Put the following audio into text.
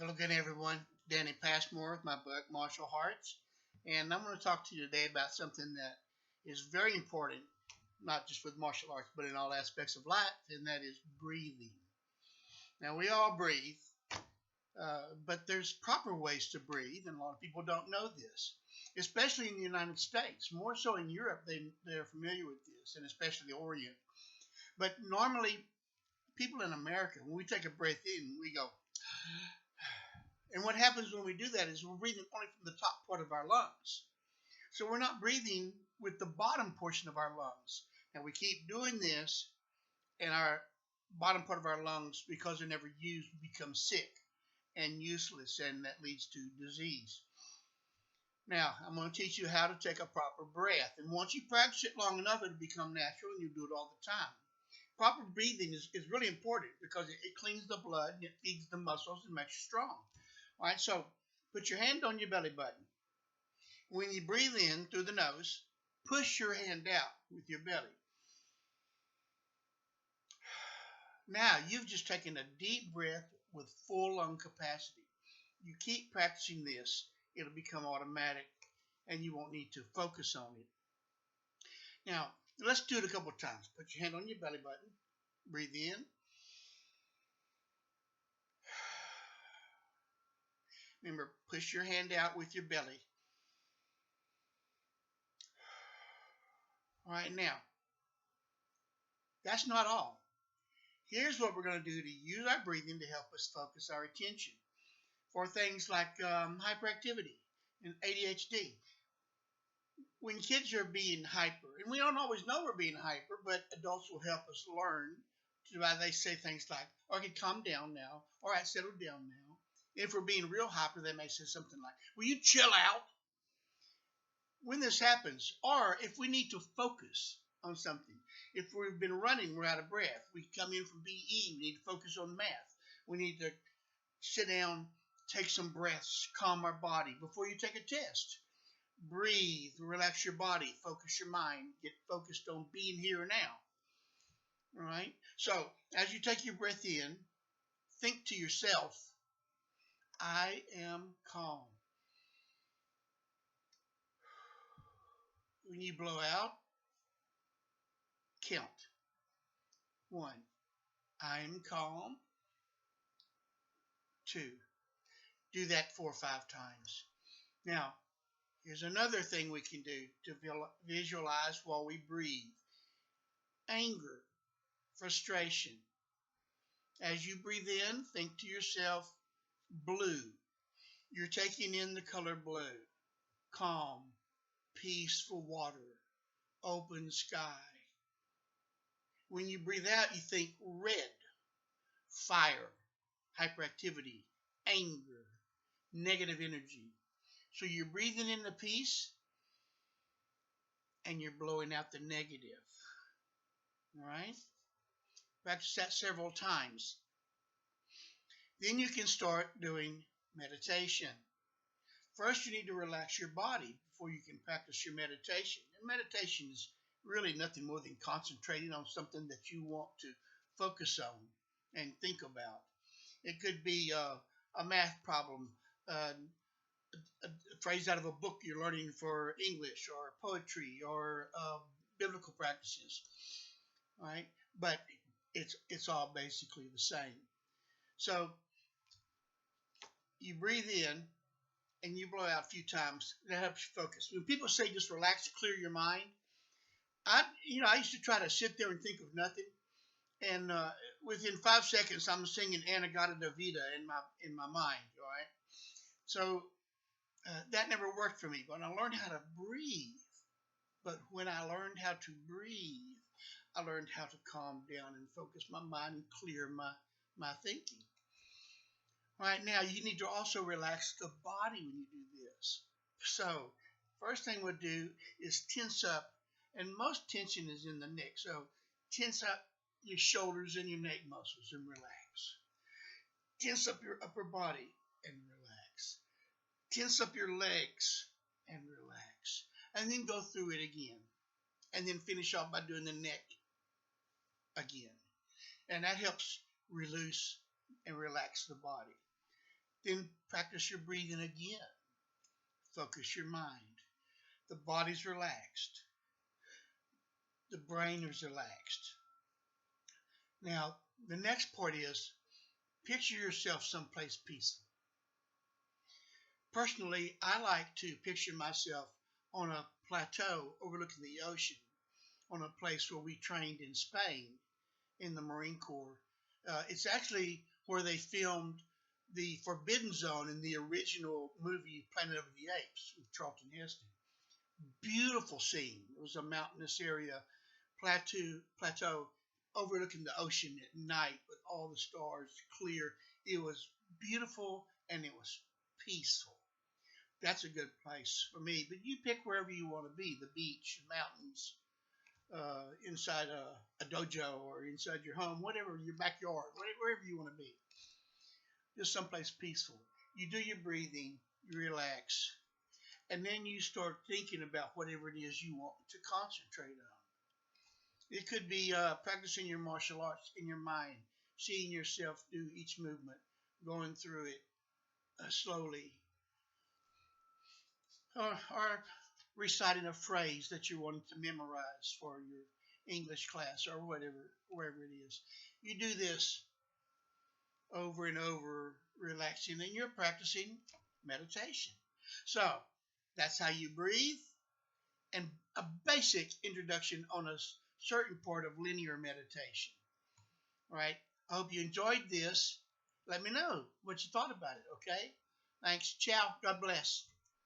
Hello again, everyone. Danny Passmore with my book, Martial Hearts. And I'm going to talk to you today about something that is very important, not just with martial arts, but in all aspects of life, and that is breathing. Now, we all breathe, but there's proper ways to breathe, and a lot of people don't know this, especially in the United States. More so in Europe, they're familiar with this, and especially the Orient. But normally, people in America, when we take a breath in, we go, and what happens when we do that is we're breathing only from the top part of our lungs. So we're not breathing with the bottom portion of our lungs. And we keep doing this, and our bottom part of our lungs, because they're never used, become sick and useless, and that leads to disease. Now, I'm going to teach you how to take a proper breath. And once you practice it long enough, it'll become natural, and you do it all the time. Proper breathing is really important because it cleans the blood, and it feeds the muscles, and makes you strong. All right, so put your hand on your belly button. When you breathe in through the nose, push your hand out with your belly. Now, you've just taken a deep breath with full lung capacity. You keep practicing this, it'll become automatic, and you won't need to focus on it. Now, let's do it a couple of times. Put your hand on your belly button. Breathe in. Remember, push your hand out with your belly. All right, now, that's not all. Here's what we're going to do to use our breathing to help us focus our attention for things like hyperactivity and ADHD. When kids are being hyper, and we don't always know we're being hyper, but adults will help us learn why they say things like, okay, calm down now, all right, settle down now. If we're being real hyper, they may say something like, will you chill out? When this happens, or if we need to focus on something, if we've been running, we're out of breath, we come in from BE, we need to focus on math, we need to sit down, take some breaths, calm our body before you take a test. Breathe, relax your body, focus your mind, get focused on being here and now. All right? So, as you take your breath in, think to yourself, I am calm. When you blow out, count. 1, I'm calm. 2, do that 4 or 5 times. Now, here's another thing we can do to visualize while we breathe. Anger, frustration. As you breathe in, think to yourself, blue. You're taking in the color blue. Calm, peaceful water, open sky. When you breathe out, you think red, fire, hyperactivity, anger, negative energy. So you're breathing in the peace and you're blowing out the negative. All right? Practice that several times. Then you can start doing meditation. First, you need to relax your body before you can practice your meditation. And meditation is really nothing more than concentrating on something that you want to focus on and think about. It could be a math problem, a phrase out of a book you're learning for English, or poetry, or biblical practices. All right, but it's all basically the same. So you breathe in and you blow out a few times. That helps you focus. When people say just relax, clear your mind, I used to try to sit there and think of nothing, and within 5 seconds, I'm singing In-A-Gadda-Da-Vida in my mind. All right, so that never worked for me. But I learned how to breathe. But when I learned how to breathe, I learned how to calm down and focus my mind and clear my thinking. All right, now you need to also relax the body when you do this. So, first thing we'll do is tense up, and most tension is in the neck. So, tense up your shoulders and your neck muscles and relax. Tense up your upper body and relax. Tense up your legs and relax. And then go through it again. And then finish off by doing the neck again. And that helps release and relax the body. Then practice your breathing again. Focus your mind. The body's relaxed. The brain is relaxed. Now, the next part is picture yourself someplace peaceful. Personally, I like to picture myself on a plateau overlooking the ocean, on a place where we trained in Spain in the Marine Corps. It's actually where they filmed the Forbidden Zone in the original movie Planet of the Apes with Charlton Heston. Beautiful scene. It was a mountainous area, plateau overlooking the ocean at night with all the stars clear. It was beautiful and it was peaceful. That's a good place for me. But you pick wherever you want to be, the beach, mountains, inside a dojo or inside your home, whatever, your backyard, wherever you want to be. Just someplace peaceful. You do your breathing, you relax, and then you start thinking about whatever it is you want to concentrate on. It could be practicing your martial arts in your mind, seeing yourself do each movement, going through it slowly, or reciting a phrase that you wanted to memorize for your English class or whatever, wherever it is. You do this over and over, relaxing, and you're practicing meditation. So that's how you breathe, and a basic introduction on a certain part of linear meditation. All right. I hope you enjoyed this. Let me know what you thought about it. Okay. Thanks. Ciao. God bless.